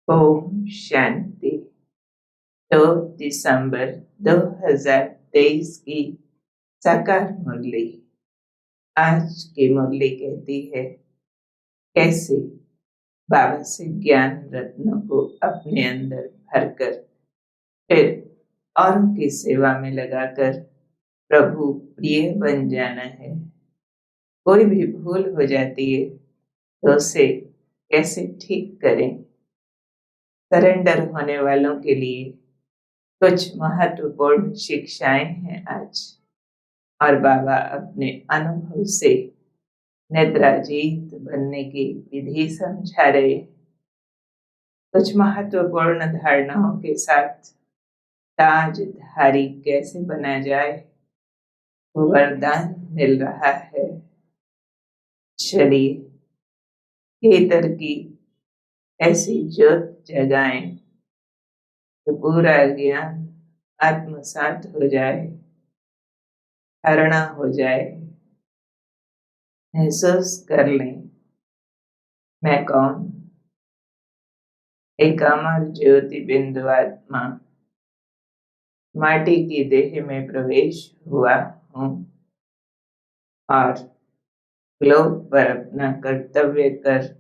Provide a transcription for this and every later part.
ओम शांति। 2 दिसंबर 2023 की साकार मुरली। आज की मुरली कहती है, कैसे बाबा से ज्ञान रत्नों को अपने अंदर भरकर फिर औरों की सेवा में लगाकर प्रभु प्रिय बन जाना है। कोई भी भूल हो जाती है तो उसे कैसे ठीक करें। सरेंडर होने वालों के लिए कुछ महत्वपूर्ण शिक्षाएं हैं आज, और बाबा अपने अनुभव से निद्राजीत बनने की विधि समझा रहे हैं। कुछ महत्वपूर्ण धारणाओं के साथ ताजधारी कैसे बना जाए, वो वरदान मिल रहा है। चलिए भीतर की ऐसी ज्योत जगाएं तो पूरा ज्ञान आत्मसात हो जाए, धारणा हो जाए। महसूस कर लें, मैं कौन? एक अमर ज्योति बिंदु आत्मा माटी की देह में प्रवेश हुआ हूँ और ग्लोब पर अपना कर्तव्य कर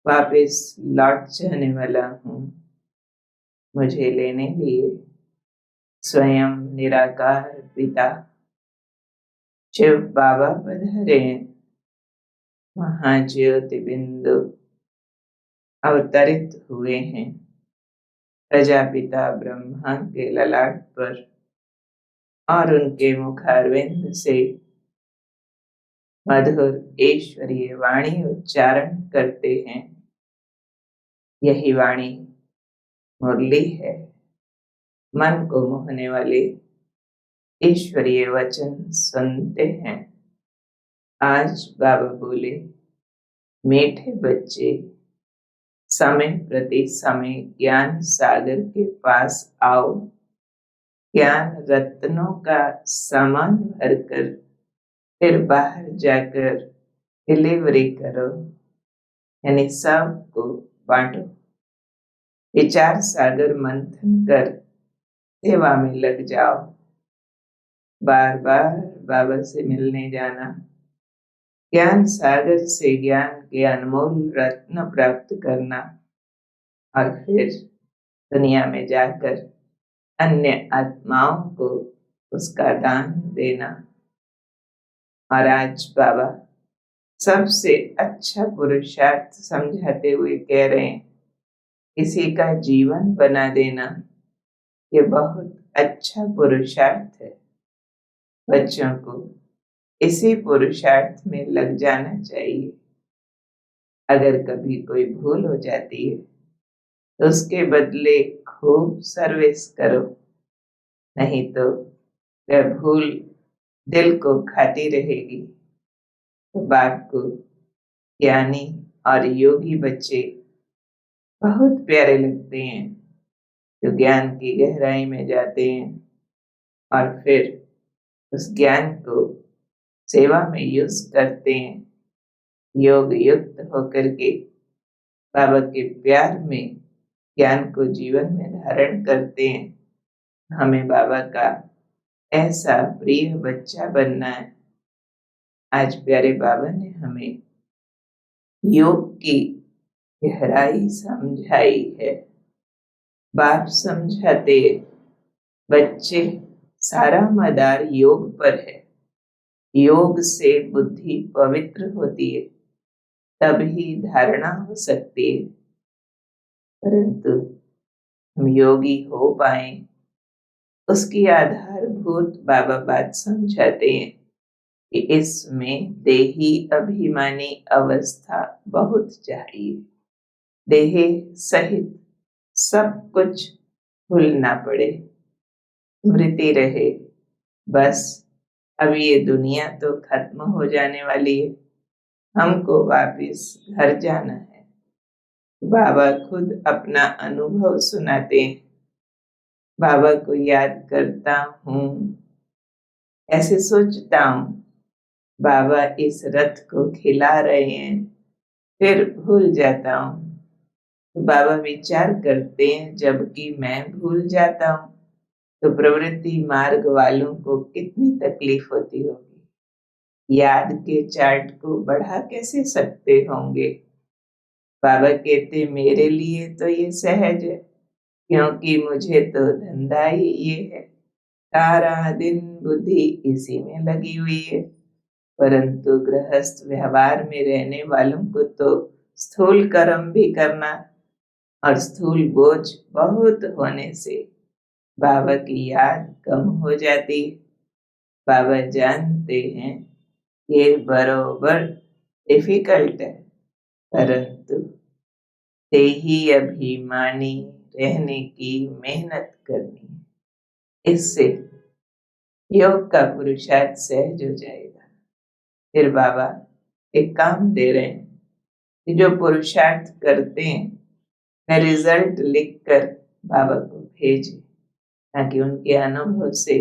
वापस लौट जाने वाला हूँ। मुझे लेने लिए स्वयं निराकार पिता शिव बाबा पधारे। महाज्योति बिंदु अवतरित हुए हैं प्रजापिता ब्रह्मा के ललाट पर, और उनके मुखारविंद से मधुर ईश्वरीय वाणी उच्चारण करते हैं। यही वाणी मुरली है। मन को मोहने वाले ईश्वरीय वचन सुनते हैं। आज बाबा बोले, मीठे बच्चे, समय प्रति समय ज्ञान सागर के पास आओ। ज्ञान रत्नों का सामान भरकर फिर बाहर जाकर डिलीवरी करो, यानी सबको बांटो। विचार सागर मंथन कर सेवा में लग जाओ। बार बार बाबा से मिलने जाना, ज्ञान सागर से ज्ञान के अनमोल रत्न प्राप्त करना, और फिर दुनिया में जाकर अन्य आत्माओं को उसका दान देना। और आज बाबा सबसे अच्छा पुरुषार्थ समझाते हुए कह रहे हैं, किसी का जीवन बना देना ये बहुत अच्छा पुरुषार्थ है। बच्चों को इसी पुरुषार्थ में लग जाना चाहिए। अगर कभी कोई भूल हो जाती है तो उसके बदले खूब सर्विस करो, नहीं तो वह भूल दिल को खाती रहेगी। तो बाप को ज्ञानी और योगी बच्चे बहुत प्यारे लगते हैं, जो ज्ञान की गहराई में जाते हैं और फिर उस ज्ञान को सेवा में यूज करते हैं। योग युक्त होकर के बाबा के प्यार में ज्ञान को जीवन में धारण करते हैं। हमें बाबा का ऐसा प्रिय बच्चा बनना है। आज प्यारे बाबा ने हमें योग की गहराई समझाई है। बाप समझाते, बच्चे सारा मदार योग पर है। योग से बुद्धि पवित्र होती है, तभी धारणा हो सकती है। परंतु हम योगी हो पाए, उसकी आधारभूत बाबा बात समझाते हैं कि इसमें देही अभिमानी अवस्था बहुत चाहिए। देह सहित सब कुछ भूलना पड़े, स्मृति रहे। बस अब ये दुनिया तो खत्म हो जाने वाली है, हमको वापस घर जाना है। बाबा खुद अपना अनुभव सुनाते हैं। बाबा को याद करता हूँ, ऐसे सोचता हूँ बाबा इस रथ को खिला रहे हैं, फिर भूल जाता हूँ। तो बाबा विचार करते हैं, जबकि मैं भूल जाता हूँ तो प्रवृत्ति मार्ग वालों को कितनी तकलीफ होती होगी। याद के चार्ट को बढ़ा कैसे सकते होंगे। बाबा कहते, मेरे लिए तो ये सहज है, क्योंकि मुझे तो धंधा ही ये है। सारा दिन बुद्धि इसी में लगी हुई है। परंतु गृहस्थ व्यवहार में रहने वालों को तो स्थूल कर्म भी करना और स्थूल बोझ बहुत होने से बाबा की याद कम हो जाती है। बाबा जानते हैं ये बरोबर डिफिकल्ट है, परंतु ही अभिमानी रहने की मेहनत करनी है। इससे योग का पुरुषार्थ सहज हो जाएगा। फिर बाबा एक काम दे रहे हैं कि जो पुरुषार्थ करते हैं मैं रिजल्ट लिखकर बाबा को भेजे, ताकि उनके अनुभव से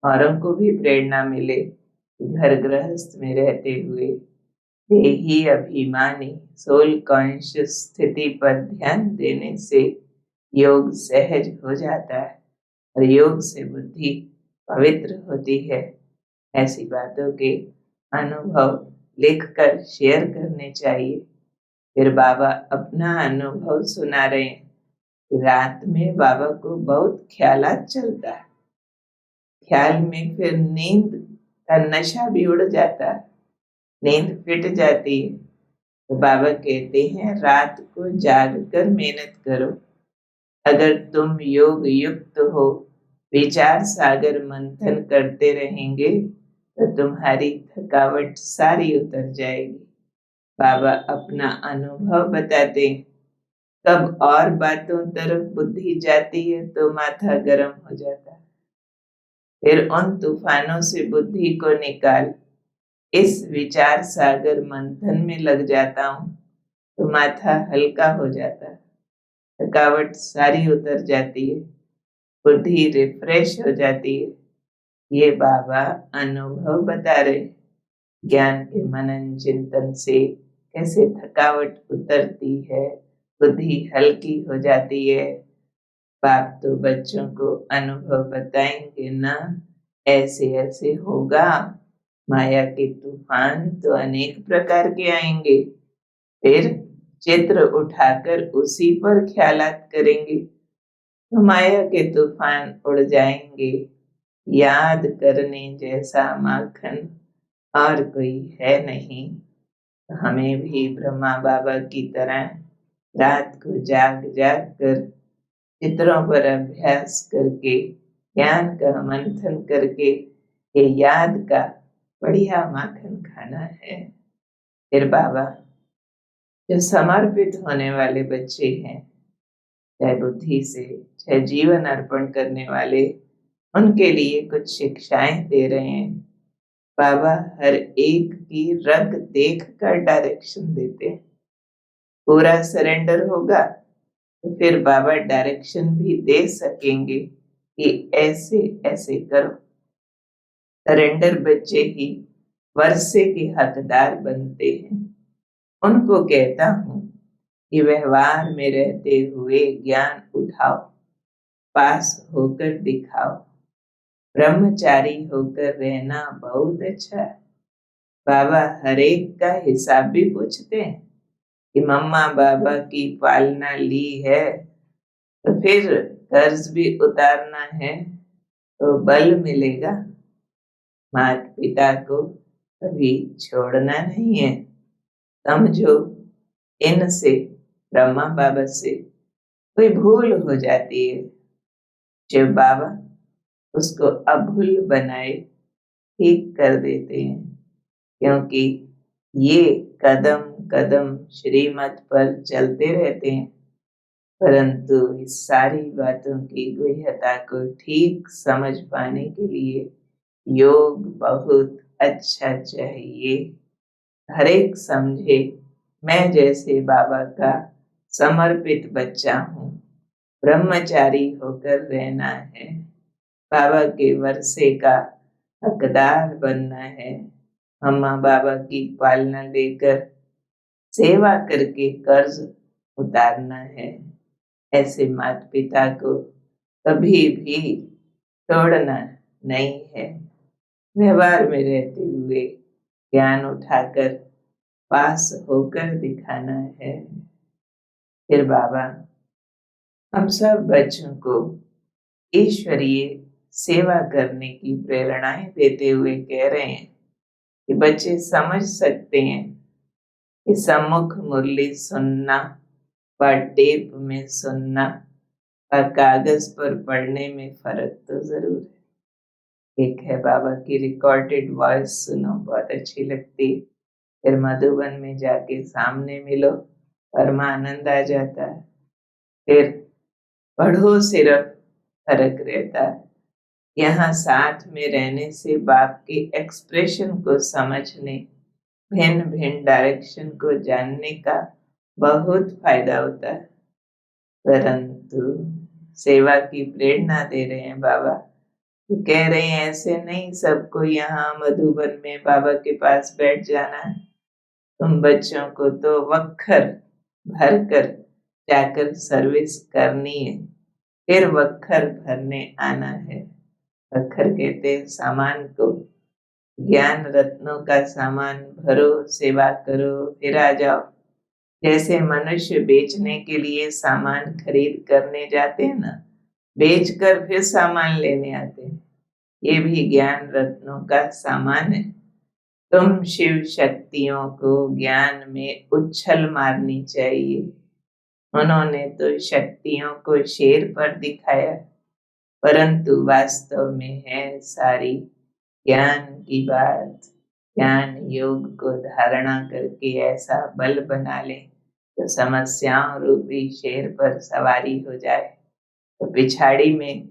औरों को भी प्रेरणा मिले कि घर गृहस्थ में रहते हुए देही अभिमानी सोल कॉन्शियस स्थिति पर ध्यान देने से योग सहज हो जाता है और योग से बुद्धि पवित्र होती है। ऐसी बातों के अनुभव लिखकर शेयर करने चाहिए। फिर बाबा अपना अनुभव सुना रहे हैं कि रात में बाबा को बहुत ख्यालात चलता है। ख्याल में फिर नींद का नशा भी उड़ जाता है, नींद फिट जाती है। तो बाबा कहते हैं, रात को जाग कर मेहनत करो। अगर तुम योग युक्त हो, विचार सागर मंथन करते रहेंगे तो तुम्हारी थकावट सारी उतर जाएगी। बाबा अपना अनुभव बताते हैं, कब और बातों तरफ बुद्धि जाती है तो माथा गर्म हो जाता है। फिर उन तूफानों से बुद्धि को निकाल इस विचार सागर मंथन में लग जाता हूँ तो माथा हल्का हो जाता है, थकावट सारी उतर जाती है, बुद्धि रिफ्रेश हो जाती है। ये बाबा अनुभव बता रहे, ज्ञान के मनन चिंतन से कैसे थकावट उतरती है, बुद्धि हल्की हो जाती है। बाप तो बच्चों को अनुभव बताएंगे ना, ऐसे ऐसे होगा। माया के तूफान तो अनेक प्रकार के आएंगे। फिर चित्र उठाकर उसी पर ख्यालात करेंगे तो माया के तूफान उड़ जाएंगे। याद करने जैसा माखन और कोई है नहीं। हमें भी ब्रह्मा बाबा की तरह रात को जाग जाग कर चित्रों पर अभ्यास करके ज्ञान का मंथन करके ये याद का बढ़िया माखन खाना है। फिर बाबा जो समर्पित होने वाले बच्चे हैं, चाहे बुद्धि से चाहे जीवन अर्पण करने वाले, उनके लिए कुछ शिक्षाएं दे रहे हैं। बाबा हर एक की रग देख कर डायरेक्शन देते हैं। पूरा सरेंडर होगा तो फिर बाबा डायरेक्शन भी दे सकेंगे कि ऐसे ऐसे करो। सरेंडर बच्चे ही वर्षे के हकदार बनते हैं। उनको कहता हूँ कि व्यवहार में रहते हुए ज्ञान उठाओ, पास होकर दिखाओ। ब्रह्मचारी होकर रहना बहुत अच्छा है। बाबा हर एक का हिसाब भी पूछते हैं कि मम्मा बाबा की पालना ली है तो फिर कर्ज भी उतारना है तो बल मिलेगा। माता पिता को कभी छोड़ना नहीं है। समझो इनसे, ब्रह्मा बाबा से कोई भूल हो जाती है, जब बाबा उसको अभूल बनाए ठीक कर देते हैं, क्योंकि ये कदम कदम श्रीमत पर चलते रहते हैं। परंतु इस सारी बातों की गहनता को ठीक समझ पाने के लिए योग बहुत अच्छा चाहिए। हर एक समझे मैं जैसे बाबा का समर्पित बच्चा हूँ, ब्रह्मचारी होकर रहना है, बाबा के वर्षे का हकदार बनना है, मम्मा बाबा की पालना लेकर सेवा करके कर्ज उतारना है। ऐसे माता पिता को कभी भी तोड़ना नहीं है। व्यवहार में रहते हुए ज्ञान उठाकर पास होकर दिखाना है। फिर बाबा हम सब बच्चों को ईश्वरीय सेवा करने की प्रेरणाएं देते हुए कह रहे हैं कि बच्चे समझ सकते हैं कि सम्मुख मुरली सुनना व टेप में सुनना और कागज पर पढ़ने में फर्क तो जरूर है। एक है बाबा की रिकॉर्डेड वॉइस सुनो, बहुत अच्छी लगती है। फिर मधुबन में जाके सामने मिलो, परमानंद आ जाता है। फिर पढ़ो सिर्फ, फर्क रहता है। यहाँ साथ में रहने से बाप के एक्सप्रेशन को समझने, भिन्न भिन्न डायरेक्शन को जानने का बहुत फायदा होता है। परंतु सेवा की प्रेरणा दे रहे हैं बाबा, तो कह रहे हैं ऐसे नहीं सबको यहाँ मधुबन में बाबा के पास बैठ जाना है। तुम बच्चों को तो वक्खर भर कर जाकर सर्विस करनी है, फिर वक्खर भरने आना है। वक्खर कहते हैं सामान को, ज्ञान रत्नों का सामान भरो, सेवा करो, फिर आ जाओ। जैसे मनुष्य बेचने के लिए सामान खरीद करने जाते हैं ना, बेचकर फिर सामान लेने आते हैं, ये भी ज्ञान रत्नों का सामान है। तुम शिव शक्तियों को ज्ञान में उछल मारनी चाहिए। उन्होंने तो शक्तियों को शेर पर दिखाया, परंतु वास्तव में है सारी ज्ञान की बात। ज्ञान योग को धारणा करके ऐसा बल बना ले तो समस्याओं रूपी शेर पर सवारी हो जाए। तो पिछाड़ी में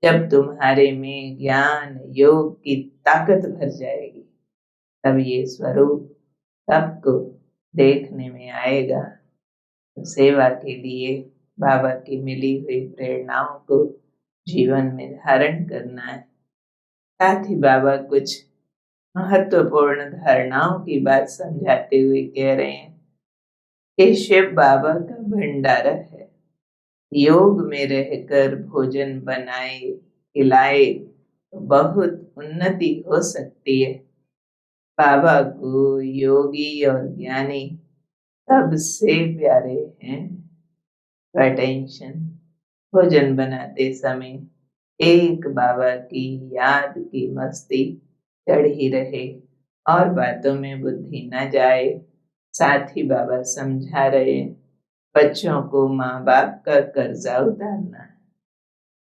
जब तुम्हारे में ज्ञान योग की ताकत भर जाएगी, तब ये स्वरूप सबको देखने में आएगा। तो सेवा के लिए बाबा की मिली हुई प्रेरणाओं को जीवन में धारण करना है। साथ ही बाबा कुछ महत्वपूर्ण धारणाओं की बात समझाते हुए कह रहे हैं कि शिव बाबा का भंडारा है। योग में रहकर भोजन बनाए खिलाए तो बहुत उन्नति हो सकती है। बाबा को योगी और ज्ञानी सबसे प्यारे हैं। अटेंशन, भोजन बनाते समय एक बाबा की याद की मस्ती चढ़ी रहे और बातों में बुद्धि न जाए। साथ ही बाबा समझा रहे हैं बच्चों को माँ बाप का कर्जा उतारना है।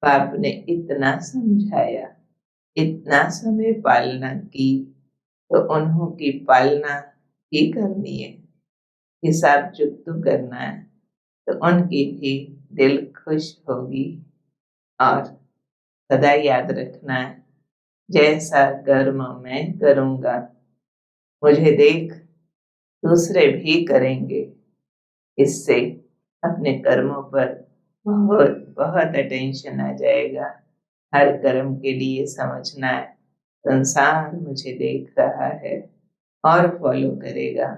बाप ने इतना समझाया, इतना समय पालना की, तो उन्हों की पालना ही करनी है। हिसाब चुकता करना है तो उनकी भी दिल खुश होगी। और सदा याद रखना है जैसा कर्म मैं करूँगा मुझे देख दूसरे भी करेंगे। इससे अपने कर्मों पर बहुत बहुत अटेंशन आ जाएगा। हर कर्म के लिए समझना है संसार मुझे देख रहा है और फॉलो करेगा।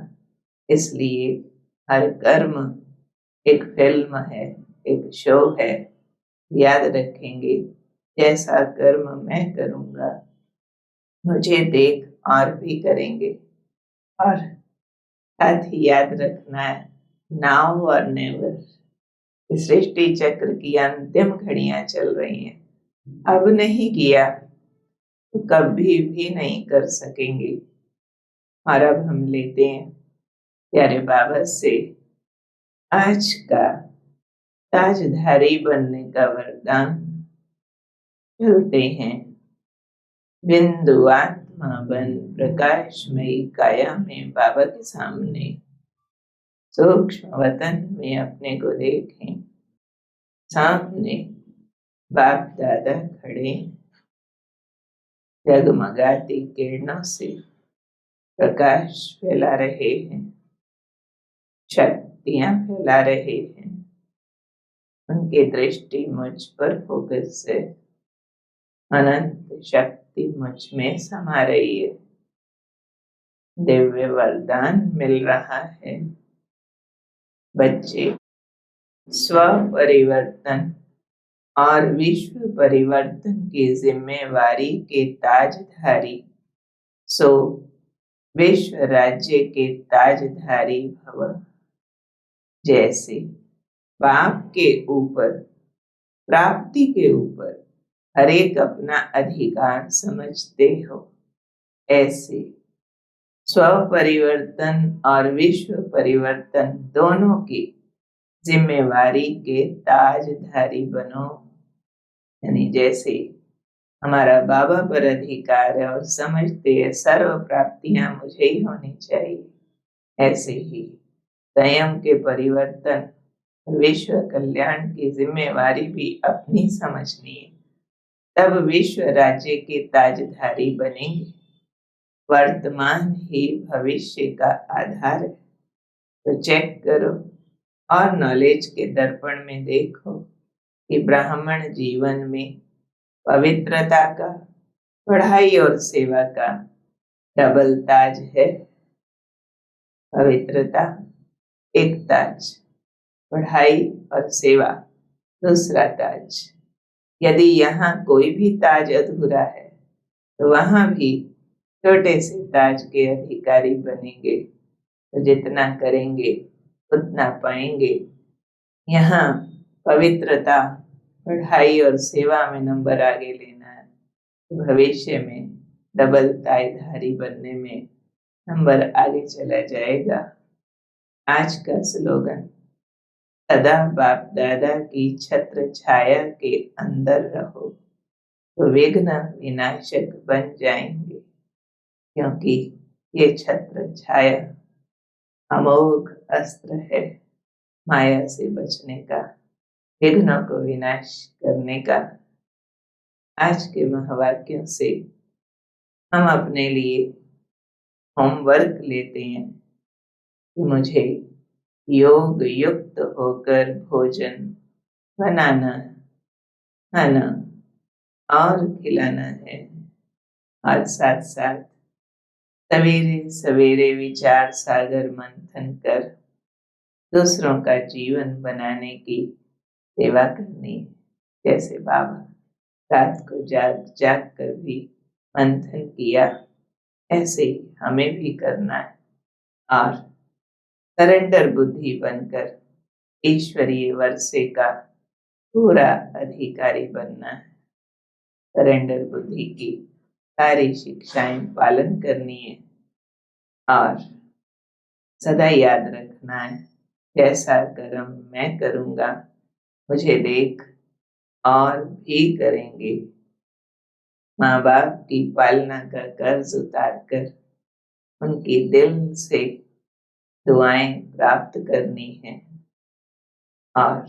इसलिए हर कर्म एक फिल्म है, एक शो है। याद रखेंगे जैसा कर्म मैं करूँगा मुझे देख और भी करेंगे। और साथ ही याद रखना है नाउ और नेवर। सृष्टि चक्र की अंतिम घड़ियां चल रही हैं। अब नहीं किया तो कभी भी नहीं कर सकेंगे। और अब हम लेते हैं प्यारे बाबा से आज का ताजधारी बनने का वरदान। चलते हैं। बिंदु आत्मा बन प्रकाशमयी काया में बाबा के सामने सूक्ष्म वतन में अपने को देखें। सामने बाप दादा खड़े, जगमगाती किरणों से प्रकाश फैला रहे हैं, शक्तियां फैला रहे हैं। उनकी दृष्टि मुझ पर फोकस है। अनंत शक्ति मुझ में समा रही है। दिव्य वरदान मिल रहा है। बच्चे स्व परिवर्तन और विश्व परिवर्तन की जिम्मेवारी के ताजधारी, सो विश्व राज्य के ताजधारी भव। जैसे बाप के ऊपर, प्राप्ति के ऊपर हर एक अपना अधिकार समझते हो, ऐसे स्व परिवर्तन और विश्व परिवर्तन दोनों की जिम्मेवारी के ताजधारी बनो। यानी जैसे हमारा बाबा पर अधिकार है और समझते हैं सर्व प्राप्तियां मुझे ही होनी चाहिए, ऐसे ही स्वयं के परिवर्तन, विश्व कल्याण की जिम्मेवारी भी अपनी समझनी है, तब विश्व राज्य के ताजधारी बनेंगे। वर्तमान ही भविष्य का आधार है। तो चेक करो और नॉलेज के दर्पण में देखो कि ब्राह्मण जीवन में पवित्रता का, पढ़ाई और सेवा का डबल ताज है। पवित्रता एक ताज, पढ़ाई और सेवा दूसरा ताज। यदि यहाँ कोई भी ताज अधूरा है तो वहां भी छोटे से ताज के अधिकारी बनेंगे। तो जितना करेंगे उतना पाएंगे। यहाँ पवित्रता, पढ़ाई और सेवा में नंबर आगे लेना है तो भविष्य में डबल ताजधारी बनने में नंबर आगे चला जाएगा। आज का स्लोगन, सदा बाप दादा की छत्र छाया के अंदर रहो तो विघ्न विनाशक बन जाएंगे, क्योंकि ये छत्र छाया अमोघ अस्त्र है माया से बचने का, विघ्नों को विनाश करने का। आज के महावाक्यों से हम अपने लिए होमवर्क लेते हैं कि मुझे योग युक्त होकर भोजन बनाना, खाना और खिलाना है, और साथ साथ सवेरे सवेरे विचार सागर मंथन कर दूसरों का जीवन बनाने की सेवा करनी है। जैसे बाबा रात को जाग जाग कर भी मंथन किया, ऐसे ही हमें भी करना है और सरेंडर बुद्धि बनकर ईश्वरीय वर्षे का पूरा अधिकारी बनना है। सरेंडर बुद्धि की सारी शिक्षाएं पालन करनी है और सदा याद रखना है, जैसा कर्म मैं करूंगा मुझे देख और भी करेंगे। माँ बाप की पालना का कर्ज उतार कर उनकी दिल से दुआएं प्राप्त करनी है और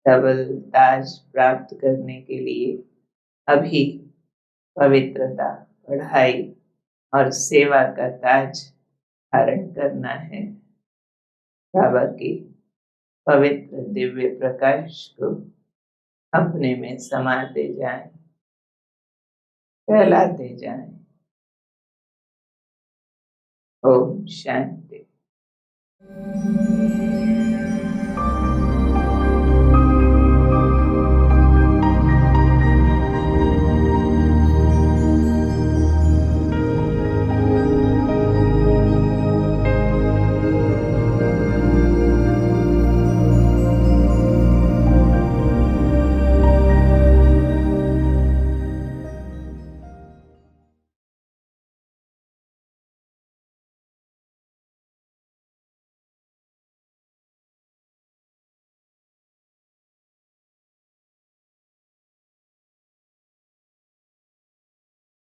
डबल ताज प्राप्त करने के लिए अभी पवित्रता, पढ़ाई और सेवा का ताज धारण करना है। बाबा के पवित्र दिव्य प्रकाश को अपने में समाते जाएं, फैलाते जाएं। ओम शांति।